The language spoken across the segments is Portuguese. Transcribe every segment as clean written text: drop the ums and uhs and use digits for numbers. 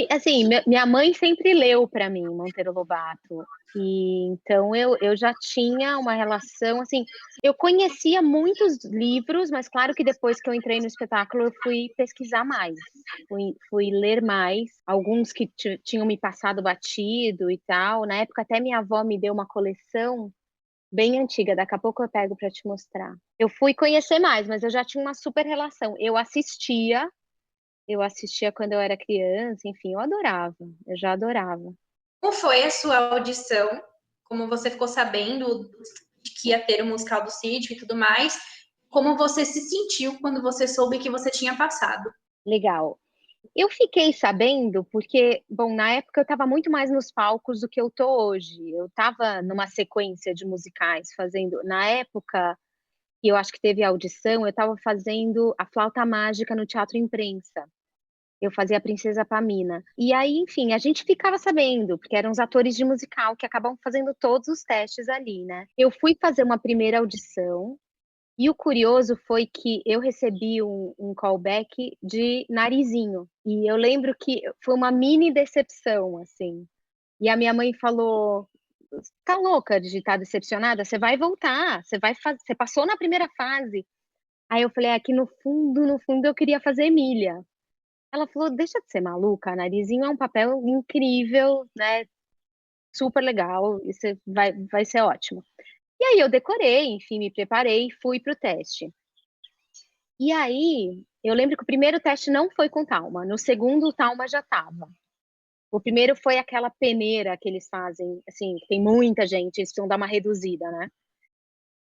assim, minha mãe sempre leu para mim Monteiro Lobato, e então eu já tinha uma relação, assim, eu conhecia muitos livros, mas claro que depois que eu entrei no espetáculo eu fui pesquisar mais, fui ler mais, alguns que tinham me passado batido e tal. Na época até minha avó me deu uma coleção bem antiga, daqui a pouco eu pego para te mostrar. Eu fui conhecer mais, mas eu já tinha uma super relação. Eu assistia quando eu era criança, enfim, eu já adorava. Como foi a sua audição? Como você ficou sabendo de que ia ter o musical do sítio e tudo mais? Como você se sentiu quando você soube que você tinha passado? Legal. Eu fiquei sabendo porque, bom, na época eu estava muito mais nos palcos do que eu tô hoje. Eu estava numa sequência de musicais fazendo, na época que eu acho que teve a audição, eu estava fazendo a Flauta Mágica no Teatro Imprensa. Eu fazia a Princesa Pamina. E aí, enfim, a gente ficava sabendo, porque eram os atores de musical que acabam fazendo todos os testes ali, né? Eu fui fazer uma primeira audição, e o curioso foi que eu recebi um callback de Narizinho. E eu lembro que foi uma mini decepção, assim. E a minha mãe falou: tá louca de estar decepcionada? Você vai voltar, você passou na primeira fase. Aí eu falei: aqui no fundo, eu queria fazer Emília. Ela falou: deixa de ser maluca, Narizinho é um papel incrível, né? Super legal, e você vai ser ótimo. E aí eu decorei, enfim, me preparei e fui pro teste. E aí, eu lembro que o primeiro teste não foi com Talma, no segundo o Talma já estava. O primeiro foi aquela peneira que eles fazem, assim, que tem muita gente, eles precisam dar uma reduzida, né?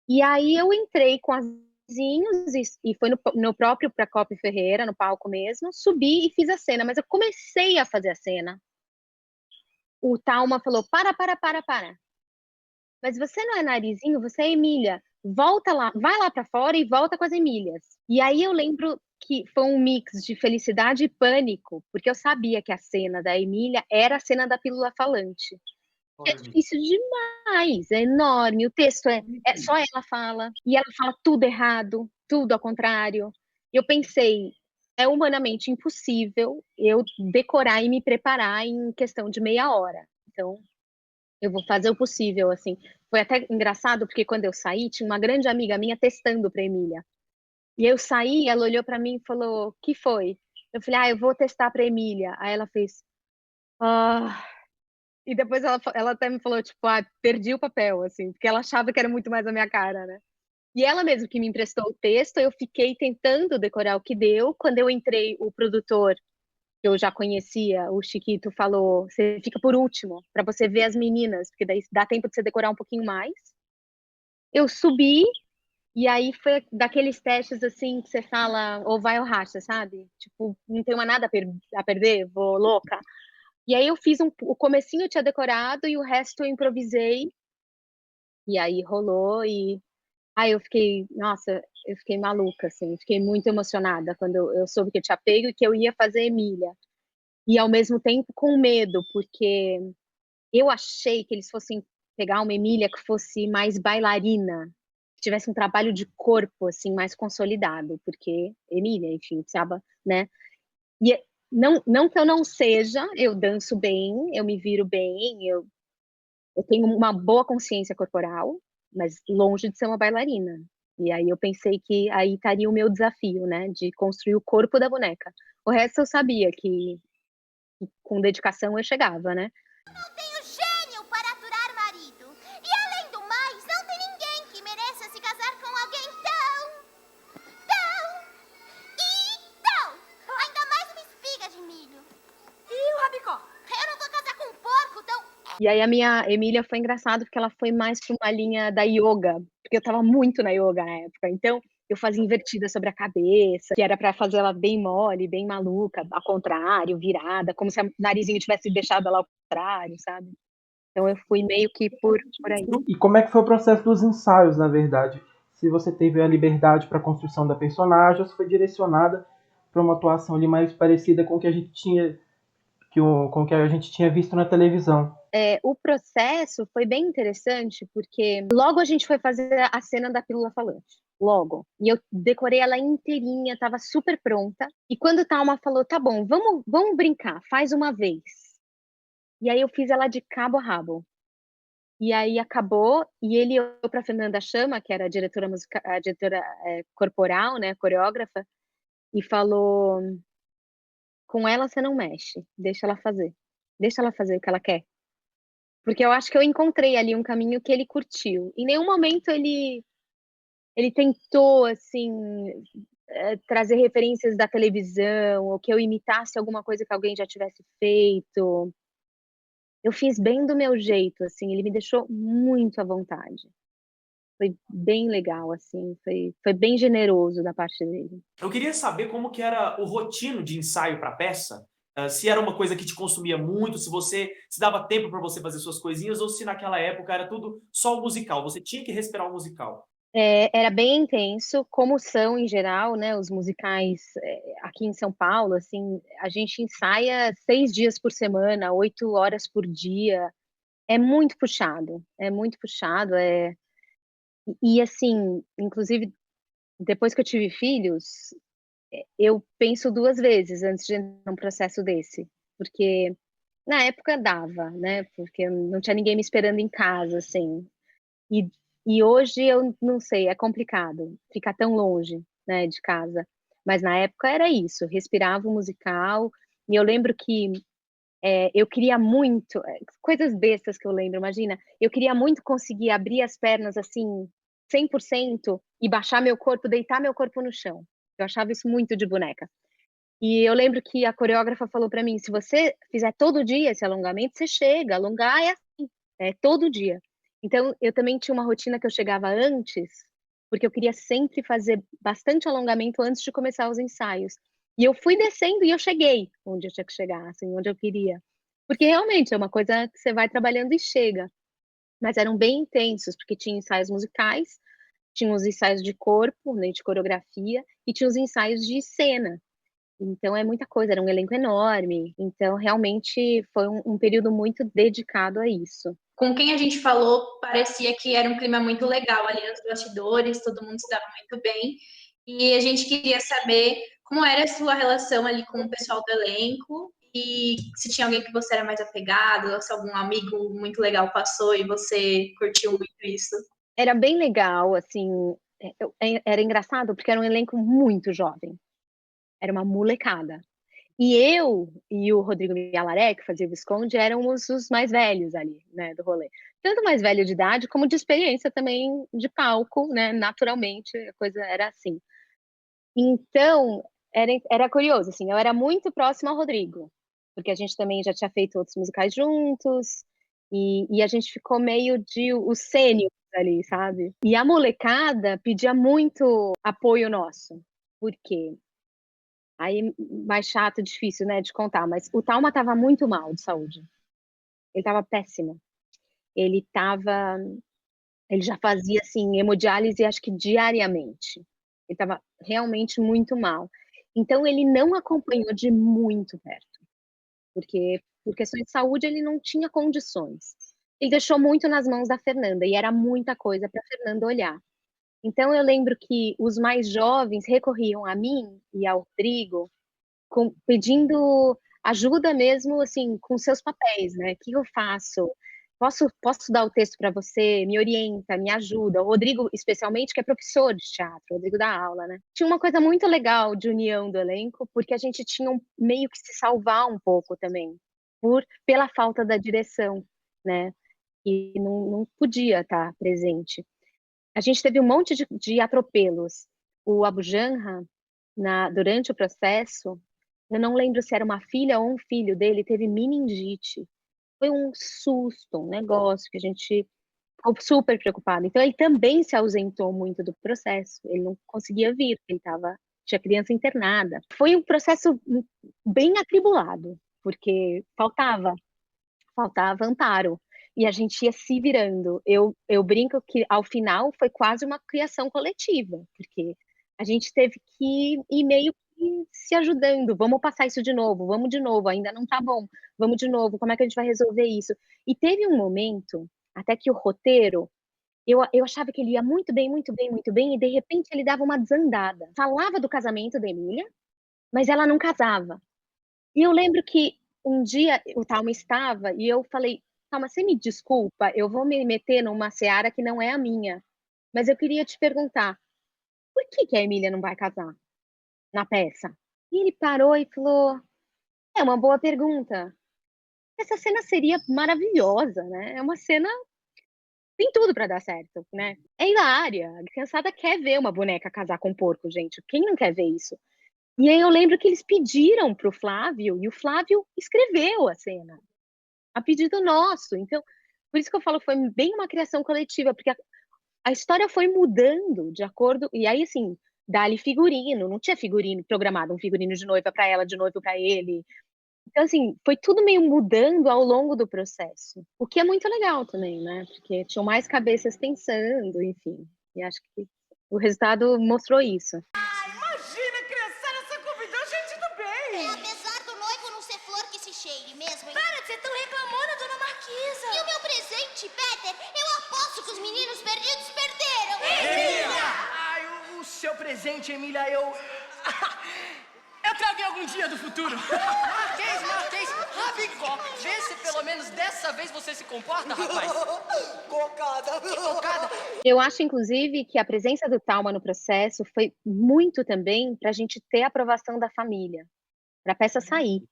E aí eu entrei com as vizinhos e foi no próprio Procopio Ferreira, no palco mesmo, subi e fiz a cena, mas eu comecei a fazer a cena. O Talma falou: para. Mas você não é Narizinho, você é Emília. Volta lá, vai lá pra fora e volta com as Emílias. E aí eu lembro que foi um mix de felicidade e pânico, porque eu sabia que a cena da Emília era a cena da pílula falante. Que é Olha, difícil demais, é enorme, o texto só ela fala, e ela fala tudo errado, tudo ao contrário. Eu pensei, é humanamente impossível eu decorar e me preparar em questão de meia hora. Então, eu vou fazer o possível, assim. Foi até engraçado, porque quando eu saí, tinha uma grande amiga minha testando pra Emília. E eu saí, ela olhou pra mim e falou: que foi? Eu falei: eu vou testar pra Emília. Aí ela fez: ah. E depois ela até me falou, tipo: perdi o papel, assim, porque ela achava que era muito mais a minha cara, né? E ela mesmo que me emprestou o texto, eu fiquei tentando decorar o que deu. Quando eu entrei, o produtor, que eu já conhecia, o Chiquito, falou: você fica por último, para você ver as meninas, porque daí dá tempo de você decorar um pouquinho mais. Eu subi, e aí foi daqueles testes assim que você fala, ou vai ou racha, sabe? Tipo, não tenho mais nada a perder, vou louca. E aí eu fiz o comecinho eu tinha decorado e o resto eu improvisei, e aí rolou. E aí nossa, eu fiquei maluca, assim, fiquei muito emocionada quando eu soube que eu tinha pego e que eu ia fazer Emília. E ao mesmo tempo com medo, porque eu achei que eles fossem pegar uma Emília que fosse mais bailarina, que tivesse um trabalho de corpo, assim, mais consolidado, porque Emília, enfim, precisava, né? E não que eu não seja, eu danço bem, eu me viro bem, eu tenho uma boa consciência corporal, mas longe de ser uma bailarina. E aí eu pensei que aí estaria o meu desafio, né, de construir o corpo da boneca. O resto eu sabia que com dedicação eu chegava, né? Tenho gênio para aturar marido. E além do mais, não tem ninguém que mereça se casar com alguém tão. Ainda mais uma espiga de milho. E o rabicó? Eu não vou casar com um porco tão. E aí a minha Emília foi engraçado, porque ela foi mais pra uma linha da yoga, porque eu estava muito na yoga na época, então eu fazia invertida sobre a cabeça, que era pra fazer ela bem mole, bem maluca, ao contrário, virada, como se o narizinho tivesse deixado ela ao contrário, sabe. Então eu fui meio que por aí. e como é que foi o processo dos ensaios, na verdade? Se você teve a liberdade para a construção da personagem, ou se foi direcionada para uma atuação ali mais parecida com o que a gente tinha, com o que a gente tinha visto na televisão? O processo foi bem interessante, porque logo a gente foi fazer a cena da pílula falante. Logo. E eu decorei ela inteirinha, tava super pronta. E quando Thalma falou, tá bom, vamos brincar, faz uma vez. E aí eu fiz ela de cabo a rabo. E aí acabou, e ele olhou pra Fernanda Chama, que era a diretora corporal, né, coreógrafa, e falou, com ela você não mexe, deixa ela fazer. Deixa ela fazer o que ela quer. Porque eu acho que eu encontrei ali um caminho que ele curtiu. Em nenhum momento ele tentou, assim, trazer referências da televisão, ou que eu imitasse alguma coisa que alguém já tivesse feito. Eu fiz bem do meu jeito, assim, ele me deixou muito à vontade. Foi bem legal, assim, foi bem generoso da parte dele. Eu queria saber como que era o roteiro de ensaio para a peça, se era uma coisa que te consumia muito, se dava tempo para você fazer suas coisinhas, ou se naquela época era tudo só o musical, você tinha que respirar o musical. Era bem intenso, como são em geral, né, os musicais aqui em São Paulo, assim, a gente ensaia 6 dias por semana, 8 horas por dia, é muito puxado, e assim, inclusive, depois que eu tive filhos, eu penso 2 vezes antes de entrar num processo desse, porque na época dava, né, porque não tinha ninguém me esperando em casa, assim, e hoje eu não sei, é complicado ficar tão longe, né, de casa. Mas na época era isso, respirava o musical. E eu lembro que eu queria muito, coisas bestas que eu lembro, imagina, eu queria muito conseguir abrir as pernas assim, 100% e baixar meu corpo, deitar meu corpo no chão. Eu achava isso muito de boneca. E eu lembro que a coreógrafa falou para mim: se você fizer todo dia esse alongamento, você chega. Alongar é assim, é todo dia. Então, eu também tinha uma rotina que eu chegava antes, porque eu queria sempre fazer bastante alongamento antes de começar os ensaios. E eu fui descendo e eu cheguei onde eu tinha que chegar, assim, onde eu queria. Porque realmente é uma coisa que você vai trabalhando e chega. Mas eram bem intensos, porque tinha ensaios musicais, tinha os ensaios de corpo, né, de coreografia, e tinha os ensaios de cena. Então é muita coisa, era um elenco enorme. Então realmente foi um período muito dedicado a isso. Com quem a gente falou, parecia que era um clima muito legal ali nos bastidores, todo mundo se dava muito bem. E a gente queria saber como era a sua relação ali com o pessoal do elenco e se tinha alguém que você era mais apegado, ou se algum amigo muito legal passou e você curtiu muito isso. Era bem legal, assim, era engraçado porque era um elenco muito jovem. Era uma molecada. E eu e o Rodrigo Mialaré, que fazia o Visconde, éramos os mais velhos ali, né, do rolê. Tanto mais velho de idade, como de experiência também de palco, né, naturalmente, a coisa era assim. Então, era curioso, assim, eu era muito próxima ao Rodrigo, porque a gente também já tinha feito outros musicais juntos, e a gente ficou meio de os sêniores ali, sabe? E a molecada pedia muito apoio nosso. Por quê? Aí, mais chato, difícil, né, de contar, mas o Thalma estava muito mal de saúde. Ele estava péssimo. Ele estava, ele já fazia, assim, hemodiálise, acho que diariamente. Ele estava realmente muito mal. Então ele não acompanhou de muito perto, porque por questões de saúde ele não tinha condições. Ele deixou muito nas mãos da Fernanda, e era muita coisa para a Fernanda olhar. Então eu lembro que os mais jovens recorriam a mim e ao Rodrigo pedindo ajuda mesmo, assim, com seus papéis, né? O que eu faço? Posso dar o texto para você? Me orienta, me ajuda. O Rodrigo, especialmente, que é professor de teatro, o Rodrigo dá aula, né? Tinha uma coisa muito legal de união do elenco, porque a gente tinha meio que se salvar um pouco também, pela falta da direção, né? E não podia estar presente. A gente teve um monte de atropelos. O Abu Janra, durante o processo, eu não lembro se era uma filha ou um filho dele, teve meningite. Foi um susto, um negócio que a gente ficou super preocupado. Então ele também se ausentou muito do processo. Ele não conseguia vir, porque tinha criança internada. Foi um processo bem atribulado, porque faltava amparo. E a gente ia se virando. Eu brinco que ao final foi quase uma criação coletiva, porque a gente teve que ir meio se ajudando, vamos passar isso de novo, ainda não tá bom, vamos de novo, como é que a gente vai resolver isso? E teve um momento, até que o roteiro, eu achava que ele ia muito bem, muito bem, muito bem, e de repente ele dava uma desandada. Falava do casamento da Emília, mas ela não casava. E eu lembro que um dia o Thalma estava e eu falei: "Thalma, você me desculpa, eu vou me meter numa seara que não é a minha, mas eu queria te perguntar, por que a Emília não vai casar na peça?" E ele parou e falou: "É uma boa pergunta. Essa cena seria maravilhosa, né, é uma cena tem tudo pra dar certo, né, é hilária, a criançada quer ver uma boneca casar com um porco, gente, quem não quer ver isso?" E aí eu lembro que eles pediram para o Flávio, e o Flávio escreveu a cena, a pedido nosso. Então, por isso que eu falo que foi bem uma criação coletiva, porque a história foi mudando de acordo e aí, assim, dá-lhe figurino, não tinha figurino programado, um figurino de noiva para ela, de noivo para ele. Então, assim, foi tudo meio mudando ao longo do processo, o que é muito legal também, né, porque tinham mais cabeças pensando, enfim, e acho que o resultado mostrou isso. Imagina, criançada, você convidou gente do bem! Apesar do noivo não ser flor que se cheire mesmo, hein? Para de ser tão reclamona, dona Marquisa! E o meu presente, Peter? Eu aposto que os meninos perdidos perderam! Emília! Ai, o seu presente, Emília, eu trago em algum dia do futuro. Marquês, Rabicó, vê se pelo menos dessa vez você se comporta, rapaz. Cocada. Que cocada? Eu acho, inclusive, que a presença do Thalma no processo foi muito também para a gente ter a aprovação da família, para a peça sair.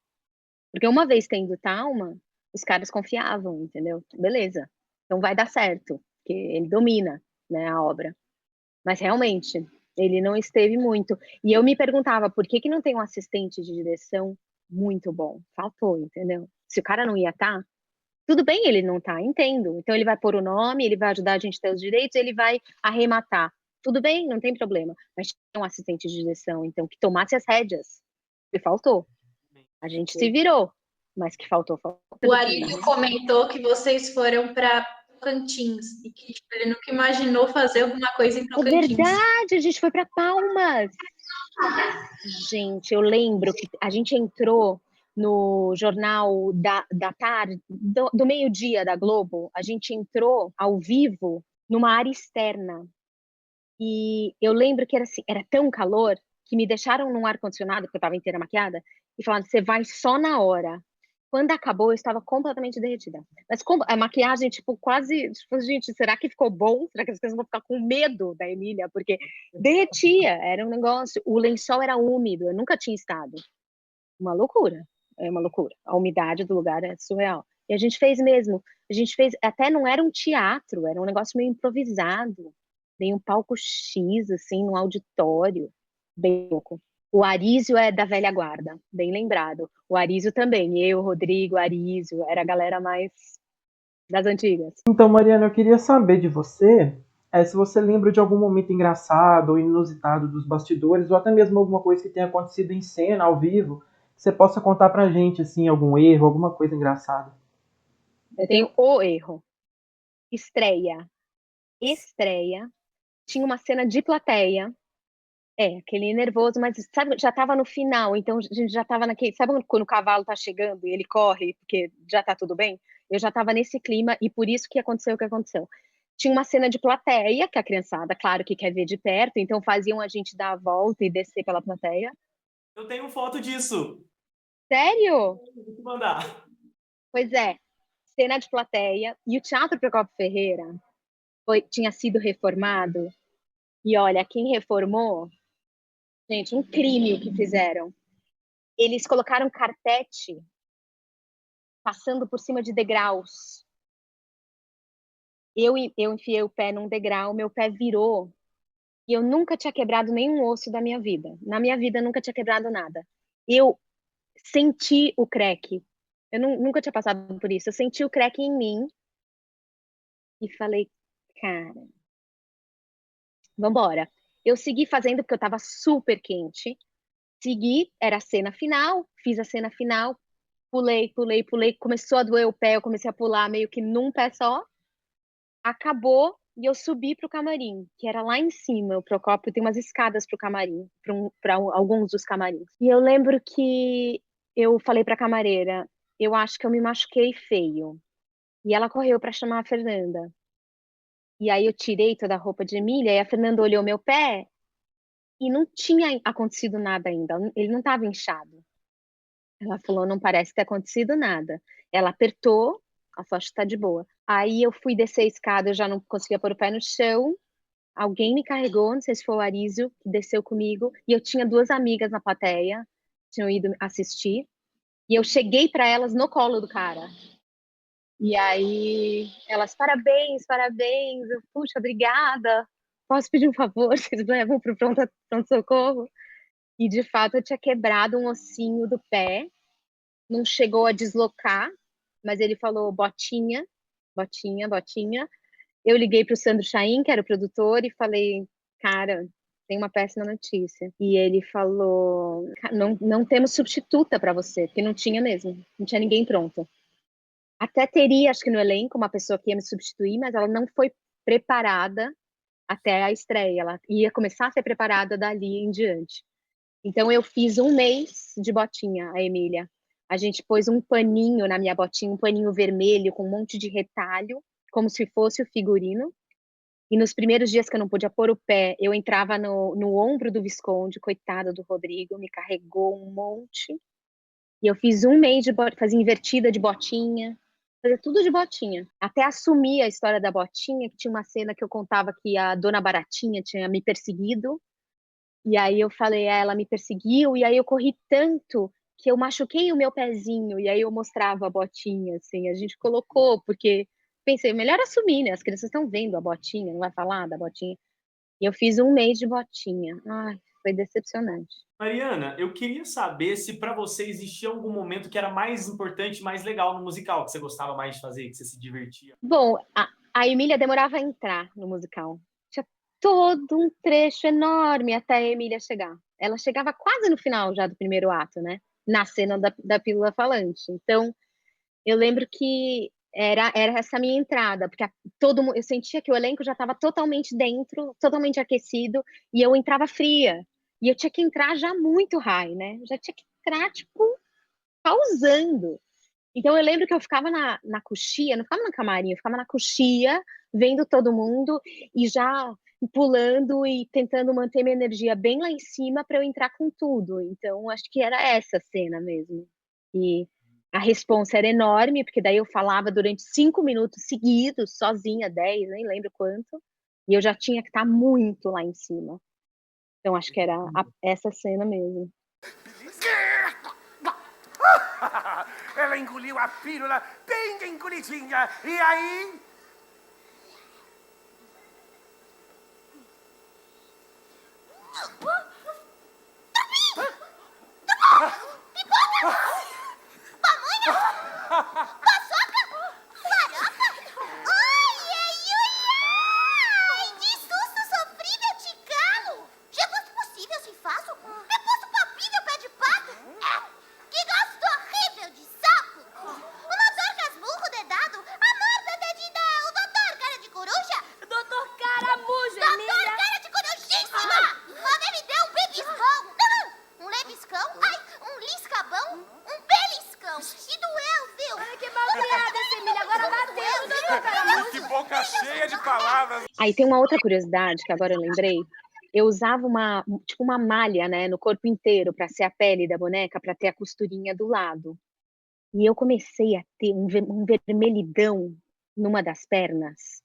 Porque uma vez tendo Thalma, os caras confiavam, entendeu? Beleza, então vai dar certo, porque ele domina, né, a obra. Mas realmente, ele não esteve muito. E eu me perguntava, por que não tem um assistente de direção muito bom? Faltou, entendeu? Se o cara não ia estar, tudo bem ele não tá, entendo. Então ele vai pôr o nome, ele vai ajudar a gente a ter os direitos, ele vai arrematar. Tudo bem, não tem problema. Mas tinha um assistente de direção, então, que tomasse as rédeas. E faltou. A gente se virou, mas que faltou. O Arílio comentou que vocês foram para Tocantins e que tipo, ele nunca imaginou fazer alguma coisa em É Tocantins. verdade, a gente foi para Palmas. Gente, eu lembro que a gente entrou no jornal da tarde, do meio-dia da Globo, a gente entrou ao vivo numa área externa. E eu lembro que era assim, era tão calor que me deixaram num ar-condicionado, porque eu estava inteira maquiada, e falaram: "Você vai só na hora". Quando acabou, eu estava completamente derretida. Mas com a maquiagem, tipo, quase, tipo, gente, será que ficou bom? Será que as pessoas vão ficar com medo da Emília? Porque derretia, era um negócio. O lençol era úmido, eu nunca tinha estado. Uma loucura, é uma loucura. A umidade do lugar é surreal. E a gente fez mesmo. A gente fez, até não era um teatro, era um negócio meio improvisado. Tem um palco X, assim, num auditório. Bem louco. O Arísio é da velha guarda, bem lembrado. O Arísio também, eu, Rodrigo, Arísio, era a galera mais das antigas. Então, Mariana, eu queria saber de você se você lembra de algum momento engraçado ou inusitado dos bastidores, ou até mesmo alguma coisa que tenha acontecido em cena, ao vivo, que você possa contar pra gente, assim, algum erro, alguma coisa engraçada. Eu tenho o erro. Estreia. Tinha uma cena de plateia. Aquele nervoso, mas sabe, já estava no final, então a gente já estava naquele. Sabe quando o cavalo tá chegando e ele corre porque já tá tudo bem? Eu já estava nesse clima e por isso que aconteceu o que aconteceu. Tinha uma cena de plateia, que a criançada, claro que quer ver de perto, então faziam a gente dar a volta e descer pela plateia. Eu tenho foto disso. Sério? Vou te mandar. Pois é, cena de plateia. E o Teatro Procopio Ferreira tinha sido reformado. E olha, quem reformou, gente, um crime o que fizeram. Eles colocaram carpete passando por cima de degraus. Eu enfiei o pé num degrau, meu pé virou. E eu nunca tinha quebrado nenhum osso da minha vida. Na minha vida, nunca tinha quebrado nada. Eu senti o crack. Eu nunca tinha passado por isso. Eu senti o crack em mim e falei, cara, vambora. Eu segui fazendo porque eu tava super quente. Segui, era a cena final, fiz a cena final, pulei, começou a doer o pé, eu comecei a pular meio que num pé só. Acabou, e eu subi pro camarim, que era lá em cima. O Procópio tem umas escadas pro camarim, para alguns dos camarins. E eu lembro que eu falei pra camareira, eu acho que eu me machuquei feio. E ela correu pra chamar a Fernanda. E aí eu tirei toda a roupa de Emília, e a Fernanda olhou meu pé e não tinha acontecido nada ainda, ele não estava inchado. Ela falou, não parece ter acontecido nada. Ela apertou, a sorte está de boa. Aí eu fui descer a escada, eu já não conseguia pôr o pé no chão. Alguém me carregou, não sei se foi o Arísio, que desceu comigo. E eu tinha duas amigas na plateia, tinham ido assistir. E eu cheguei para elas no colo do cara. E aí elas, parabéns, parabéns. Eu, puxa, obrigada. Posso pedir um favor? Vocês levam para o pronto-socorro? E de fato eu tinha quebrado um ossinho do pé. Não chegou a deslocar, mas ele falou botinha, botinha, botinha. Eu liguei para o Sandro Chaim, que era o produtor, e falei, cara, tem uma péssima notícia. E ele falou, não temos substituta para você, porque não tinha mesmo, não tinha ninguém pronto. Até teria, acho que no elenco, uma pessoa que ia me substituir, mas ela não foi preparada até a estreia. Ela ia começar a ser preparada dali em diante. Então eu fiz 1 mês de botinha, a Emília. A gente pôs um paninho na minha botinha, um paninho vermelho com um monte de retalho, como se fosse o figurino. E nos primeiros dias que eu não podia pôr o pé, eu entrava no ombro do Visconde, coitado do Rodrigo, me carregou um monte. E eu fiz 1 mês de fazia invertida de botinha, fazia tudo de botinha. Até assumir a história da botinha, que tinha uma cena que eu contava que a Dona Baratinha tinha me perseguido. E aí eu falei, ela me perseguiu, e aí eu corri tanto que eu machuquei o meu pezinho, e aí eu mostrava a botinha, assim, a gente colocou, porque pensei, melhor assumir, né? As crianças estão vendo a botinha, não vai falar da botinha. E eu fiz 1 mês de botinha. Ai, foi decepcionante. Mariana, eu queria saber se para você existia algum momento que era mais importante, mais legal no musical, que você gostava mais de fazer, que você se divertia. Bom, a Emília demorava a entrar no musical. Tinha todo um trecho enorme até a Emília chegar. Ela chegava quase no final já do primeiro ato, né? Na cena da pílula falante. Então, eu lembro que era essa minha entrada, porque eu sentia que o elenco já estava totalmente dentro, totalmente aquecido, e eu entrava fria. E eu tinha que entrar já muito high, né? Já tinha que entrar, tipo, pausando. Então eu lembro que eu ficava na coxia, não ficava no camarim, eu ficava na coxia, vendo todo mundo e já pulando e tentando manter minha energia bem lá em cima para eu entrar com tudo. Então acho que era essa cena mesmo. E a responsa era enorme, porque daí eu falava durante 5 minutos seguidos, sozinha, 10, nem lembro quanto, e eu já tinha que estar muito lá em cima. Então acho que era essa cena mesmo. Ela engoliu a pílula bem engolidinha. E aí? Paçoca? Farofa? Ai, ai, ai! De susto sofri, meu ticalo! Já fosse possível se faço? É posto papinho, pé de pato? Que gosto horrível de saco! O doutor Casmurro dedado, a morta dedida, o doutor cara de coruja? Doutor Caramujo, Doutor Emília! cara de corujíssima! Mamãe me deu um beliscão! Não, um lebiscão? Ai, um liscabão? Um beliscão! E doeu, viu? Olha que mal criada essa Emília, agora bateu, doutor Caramujo! Que boca cheia de palavras. Aí tem uma outra curiosidade que agora eu lembrei. Eu usava tipo uma malha, né, no corpo inteiro para ser a pele da boneca, para ter a costurinha do lado. E eu comecei a ter um vermelhidão numa das pernas.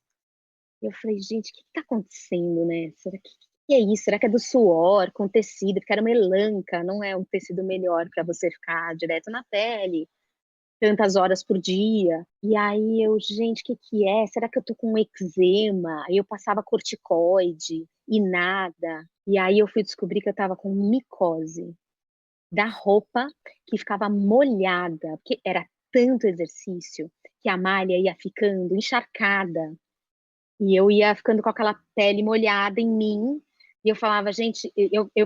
Eu falei, gente, o que está acontecendo, né? Será que é isso? Será que é do suor com tecido? Porque era uma elanca, não é um tecido melhor para você ficar direto na pele, tantas horas por dia. E aí eu, gente, o que é? Será que eu tô com eczema? Aí eu passava corticoide e nada. E aí eu fui descobrir que eu tava com micose da roupa que ficava molhada, porque era tanto exercício que a malha ia ficando encharcada. E eu ia ficando com aquela pele molhada em mim. E eu falava, gente,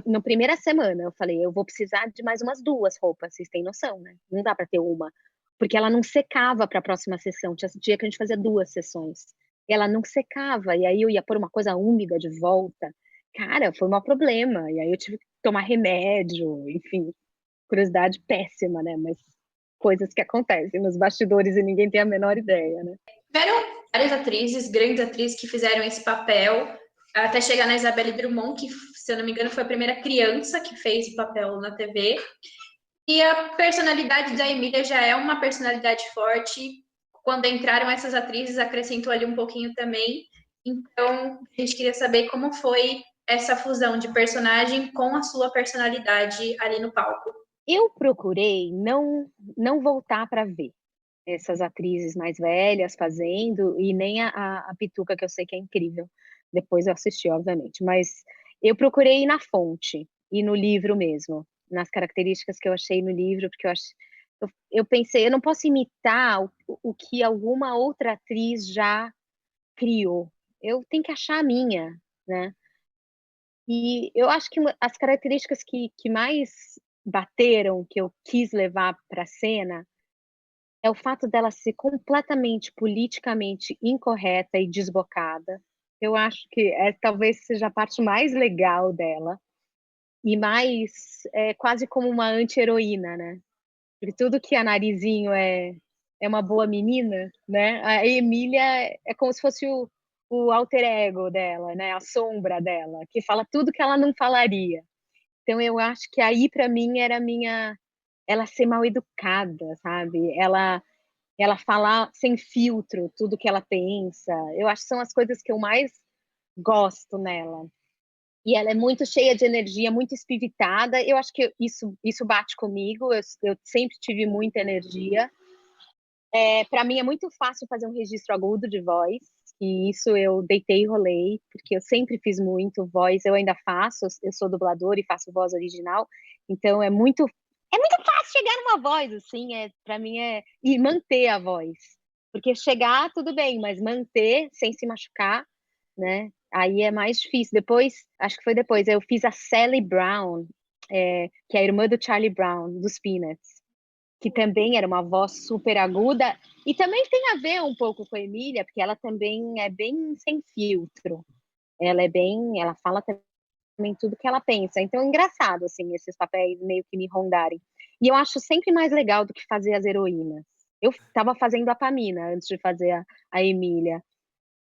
na primeira semana, eu falei, eu vou precisar de mais umas 2 roupas, vocês têm noção, né? Não dá para ter uma. Porque ela não secava para a próxima sessão. Tinha dia que a gente fazia 2 sessões. ela não secava, e aí eu ia pôr uma coisa úmida de volta. Cara, foi um problema, e aí eu tive que tomar remédio, enfim, curiosidade péssima, né, mas coisas que acontecem nos bastidores e ninguém tem a menor ideia, né. Tiveram várias atrizes, grandes atrizes, que fizeram esse papel, até chegar na Isabelle Drummond, que, se eu não me engano, foi a primeira criança que fez o papel na TV. E a personalidade da Emília já é uma personalidade forte. Quando entraram essas atrizes, acrescentou ali um pouquinho também. Então, a gente queria saber como foi essa fusão de personagem com a sua personalidade ali no palco. Eu procurei não voltar para ver essas atrizes mais velhas fazendo, e nem a Pituca, que eu sei que é incrível. Depois eu assisti, obviamente, mas eu procurei ir na fonte, e no livro mesmo, nas características que eu achei no livro, porque eu pensei, eu não posso imitar o que alguma outra atriz já criou, eu tenho que achar a minha, né. E eu acho que as características que mais bateram, que eu quis levar para a cena, é o fato dela ser completamente politicamente incorreta e desbocada. Eu acho que talvez seja a parte mais legal dela, e mais, quase como uma anti-heroína, né. Porque tudo que a Narizinho é uma boa menina, né, a Emília é como se fosse o alter ego dela, né, a sombra dela, que fala tudo que ela não falaria. Então eu acho que aí para mim era a minha ela ser mal educada, sabe, ela falar sem filtro tudo que ela pensa, eu acho que são as coisas que eu mais gosto nela. E ela é muito cheia de energia, muito espiritada, eu acho que isso bate comigo, eu sempre tive muita energia. Pra mim é muito fácil fazer um registro agudo de voz, e isso eu deitei e rolei, porque eu sempre fiz muito voz, eu ainda faço, eu sou dubladora e faço voz original, então é muito fácil chegar numa voz, assim, pra mim e manter a voz. Porque chegar tudo bem, mas manter sem se machucar, né, aí é mais difícil. Depois, acho que foi depois, eu fiz a Sally Brown, que é a irmã do Charlie Brown, dos Peanuts, que também era uma voz super aguda, e também tem a ver um pouco com a Emília, porque ela também é bem sem filtro. Ela fala também tudo que ela pensa. Então é engraçado, assim, esses papéis meio que me rondarem. E eu acho sempre mais legal do que fazer as heroínas. Eu estava fazendo a Pamina antes de fazer a Emília.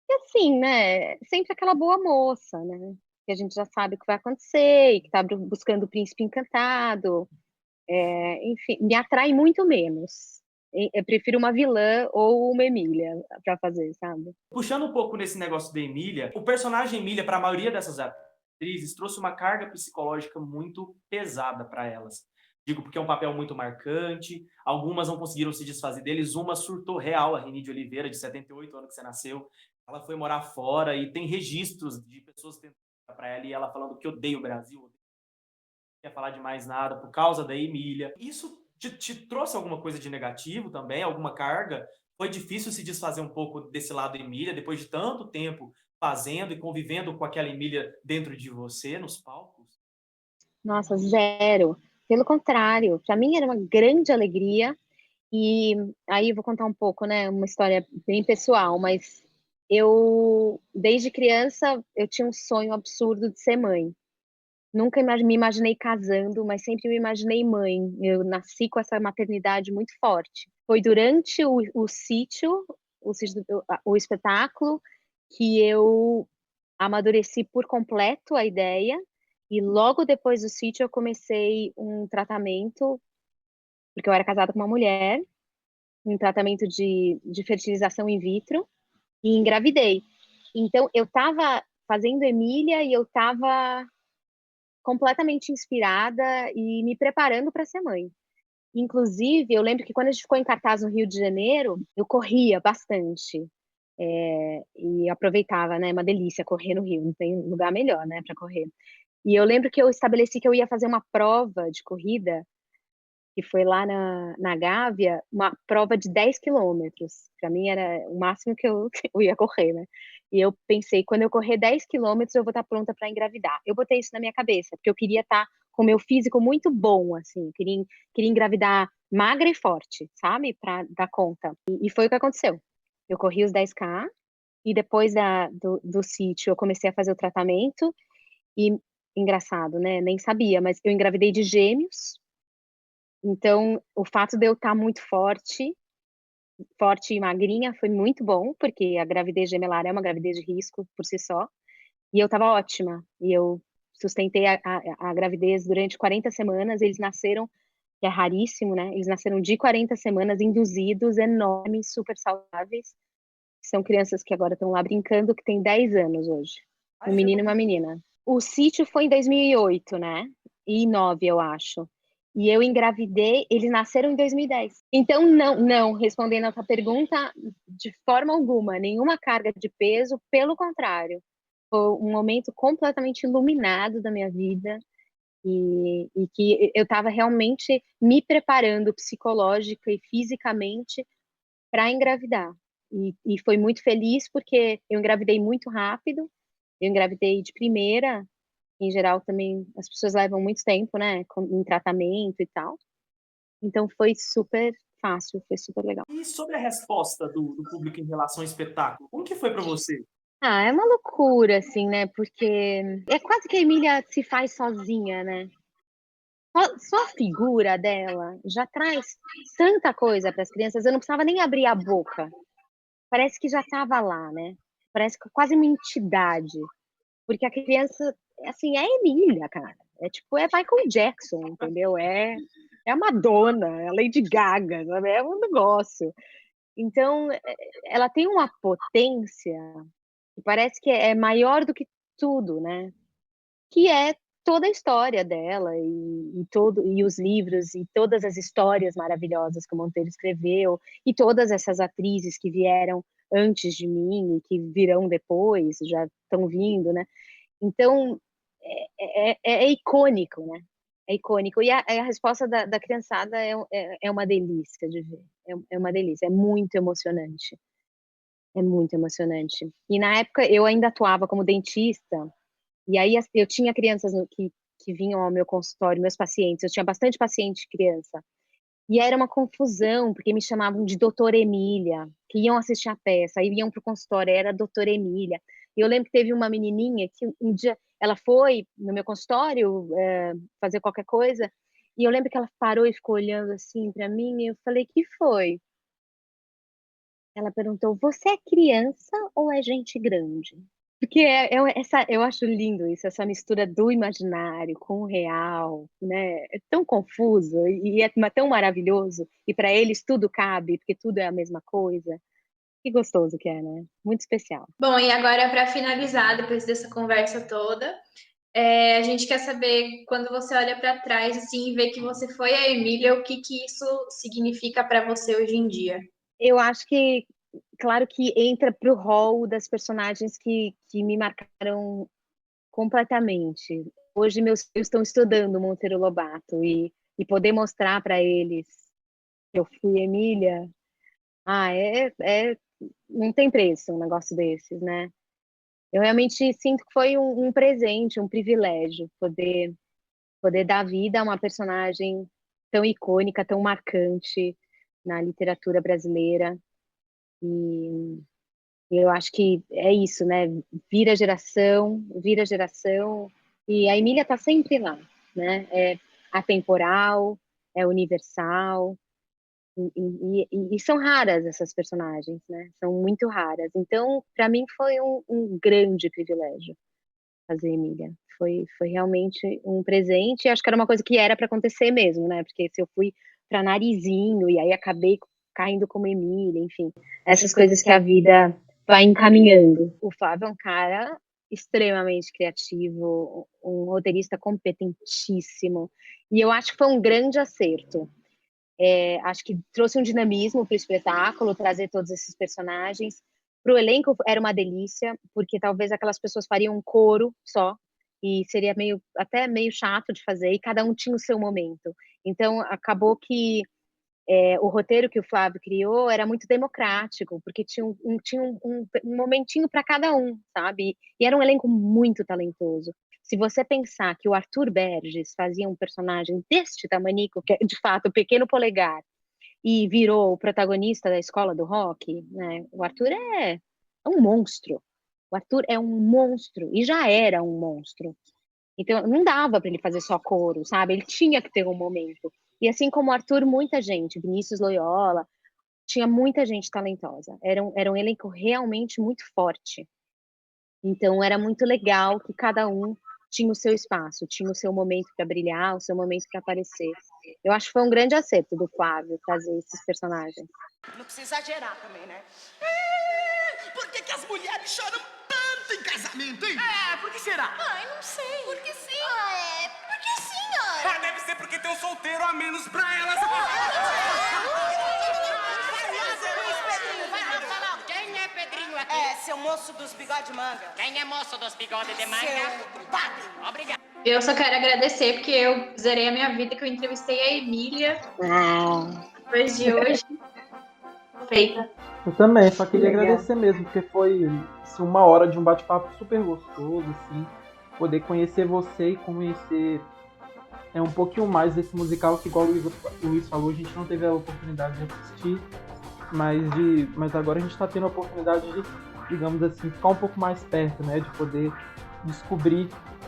E assim, né, sempre aquela boa moça, né, que a gente já sabe o que vai acontecer, e que tá buscando o príncipe encantado. Enfim, me atrai muito menos. Eu prefiro uma vilã ou uma Emília pra fazer, sabe. Puxando um pouco nesse negócio da Emília, o personagem Emília, para a maioria dessas atrizes, trouxe uma carga psicológica muito pesada para elas. Digo porque é um papel muito marcante, algumas não conseguiram se desfazer deles, uma surtou real, a Reni de Oliveira, de 78 anos que você nasceu, ela foi morar fora e tem registros de pessoas tentando para ela e ela falando que odeia o Brasil, não quer falar de mais nada por causa da Emília. Isso te trouxe alguma coisa de negativo também, alguma carga? Foi difícil se desfazer um pouco desse lado Emília, depois de tanto tempo fazendo e convivendo com aquela Emília dentro de você, nos palcos? Nossa, zero. Pelo contrário, pra mim era uma grande alegria, e aí eu vou contar um pouco, né, uma história bem pessoal, mas desde criança, eu tinha um sonho absurdo de ser mãe. Nunca me imaginei casando, mas sempre me imaginei mãe. Eu nasci com essa maternidade muito forte. Foi durante o espetáculo, que eu amadureci por completo a ideia, e logo depois do sítio eu comecei um tratamento, porque eu era casada com uma mulher, um tratamento de fertilização in vitro, e engravidei. Então eu estava fazendo Emília e eu estava completamente inspirada e me preparando para ser mãe. Inclusive, eu lembro que quando a gente ficou em cartaz no Rio de Janeiro, eu corria bastante, e aproveitava, né, uma delícia correr no Rio, não tem lugar melhor, né, para correr. E eu lembro que eu estabeleci que eu ia fazer uma prova de corrida, que foi lá na Gávea, uma prova de 10 quilômetros. Para mim era o máximo que eu eu ia correr, né. E eu pensei: "Quando eu correr 10 quilômetros, eu vou estar pronta para engravidar". Eu botei isso na minha cabeça, porque eu queria estar com o meu físico muito bom, assim, queria engravidar magra e forte, sabe, para dar conta. E foi o que aconteceu. Eu corri os 10K, E depois do sítio, eu comecei a fazer o tratamento e, engraçado, né, nem sabia, mas eu engravidei de gêmeos, então o fato de eu estar muito forte e magrinha foi muito bom, porque a gravidez gemelar é uma gravidez de risco por si só, e eu estava ótima, e eu sustentei a gravidez durante 40 semanas, eles nasceram, que é raríssimo, né, eles nasceram de 40 semanas induzidos, enormes, super saudáveis, são crianças que agora estão lá brincando, que têm 10 anos hoje, um menino e uma menina. O sítio foi em 2008, né, e 9, eu acho. E eu engravidei, eles nasceram em 2010. Então não, respondendo a tua pergunta, de forma alguma, nenhuma carga de peso, pelo contrário. Foi um momento completamente iluminado da minha vida e que eu estava realmente me preparando psicológica e fisicamente para engravidar. E foi muito feliz porque eu engravidei muito rápido, eu engravidei de primeira, em geral também as pessoas levam muito tempo, né, em tratamento e tal. Então foi super fácil, foi super legal. E sobre a resposta do público em relação ao espetáculo, como que foi para você? Ah, é uma loucura, assim, né, porque é quase que a Emília se faz sozinha, né. Só a figura dela já traz tanta coisa para as crianças, eu não precisava nem abrir a boca. Parece que já estava lá, né. Parece que quase uma entidade, porque a criança, assim, é a Emília, cara. É tipo, é Michael Jackson, entendeu? É a Madonna, é a Lady Gaga, sabe, é um negócio. Então, ela tem uma potência que parece que é maior do que tudo, né, que é toda a história dela e os livros e todas as histórias maravilhosas que o Monteiro escreveu, e todas essas atrizes que vieram antes de mim e que virão depois, já estão vindo, né. Então, é icônico, né, é icônico. E a resposta da criançada é uma delícia de ver, é uma delícia, é muito emocionante, é muito emocionante. E na época eu ainda atuava como dentista, e aí eu tinha crianças que vinham ao meu consultório, meus pacientes, eu tinha bastante paciente criança, e era uma confusão, porque me chamavam de doutora Emília, que iam assistir a peça, aí iam para o consultório, era doutora Emília. E eu lembro que teve uma menininha que um dia ela foi no meu consultório, fazer qualquer coisa, e eu lembro que ela parou e ficou olhando assim para mim, e eu falei: "Que foi?" Ela perguntou: "Você é criança ou é gente grande?" Porque essa, eu acho lindo isso, essa mistura do imaginário com o real, né, é tão confuso e é tão maravilhoso, e para eles tudo cabe, porque tudo é a mesma coisa. Que gostoso que é, né, muito especial. Bom, e agora para finalizar, depois dessa conversa toda, a gente quer saber, quando você olha para trás, assim, e vê que você foi a Emília, o que que isso significa para você hoje em dia? Eu acho que, claro que entra para o rol das personagens que me marcaram completamente. Hoje meus filhos estão estudando Monteiro Lobato e poder mostrar para eles que eu fui Emília, não tem preço um negócio desses, né. Eu realmente sinto que foi um presente, um privilégio poder dar vida a uma personagem tão icônica, tão marcante na literatura brasileira. E eu acho que é isso, né, vira geração, e a Emília tá sempre lá, né, é atemporal, é universal, e são raras essas personagens, né, são muito raras. Então, para mim foi um grande privilégio fazer Emília. Foi realmente um presente, e acho que era uma coisa que era para acontecer mesmo, né, porque se eu fui para Narizinho, e aí acabei caindo como Emília, enfim, essas coisas que a vida vai encaminhando. O Flávio é um cara extremamente criativo, um roteirista competentíssimo, e eu acho que foi um grande acerto. Acho que trouxe um dinamismo para o espetáculo, trazer todos esses personagens. Para o elenco era uma delícia, porque talvez aquelas pessoas fariam um coro só, e seria até meio chato de fazer, e cada um tinha o seu momento. Então acabou que o roteiro que o Flávio criou era muito democrático, porque tinha um momentinho para cada um, sabe? E era um elenco muito talentoso. Se você pensar que o Arthur Berges fazia um personagem deste tamanico, que é de fato o Pequeno Polegar, e virou o protagonista da Escola do Rock, né? O Arthur é um monstro. O Arthur é um monstro, e já era um monstro. Então, não dava para ele fazer só coro, sabe? Ele tinha que ter um momento. E assim como o Arthur, muita gente, Vinícius Loyola, tinha muita gente talentosa. Era um elenco realmente muito forte. Então, era muito legal que cada um tinha o seu espaço, tinha o seu momento para brilhar, o seu momento para aparecer. Eu acho que foi um grande acerto do Flávio trazer esses personagens. Não precisa exagerar também, né? Por que as mulheres choram tanto em casamento, hein? Por que será? Ai, não sei. Porque sim. Porque sim, olha. Deve ser porque tem um solteiro a menos pra elas. Vai lá falar. Quem é Pedrinho aqui? Seu moço dos bigode de manga. Quem é moço dos bigode de manga? Seu padre. Obrigado. Eu só quero agradecer, porque eu zerei a minha vida, que eu entrevistei a Emília. Depois de hoje. Feita. Eu também, só queria Legal. agradecer mesmo, porque foi assim, 1 hora de um bate-papo super gostoso, assim, poder conhecer você e conhecer um pouquinho mais desse musical, que igual o Luiz falou, a gente não teve a oportunidade de assistir, mas agora a gente está tendo a oportunidade de, digamos assim, ficar um pouco mais perto, né, de poder descobrir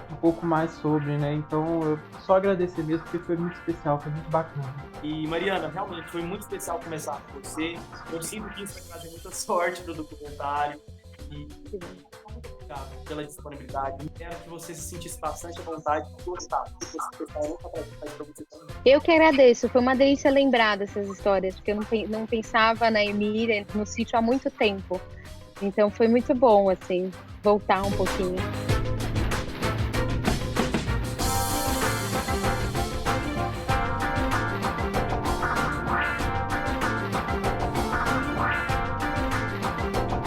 um pouco mais sobre, né, então eu só agradecer mesmo, porque foi muito especial, foi muito bacana. E, Mariana, realmente foi muito especial começar com você. Eu sinto que isso vai trazer muita sorte pro documentário. E muito obrigado pela disponibilidade. Espero que você se sentisse bastante à vontade de gostar. Porque esse pessoal nunca vai fazer pra você também. Eu que agradeço, foi uma delícia lembrar dessas histórias, porque eu não pensava na Emília, no sítio há muito tempo. Então foi muito bom, assim, voltar um pouquinho.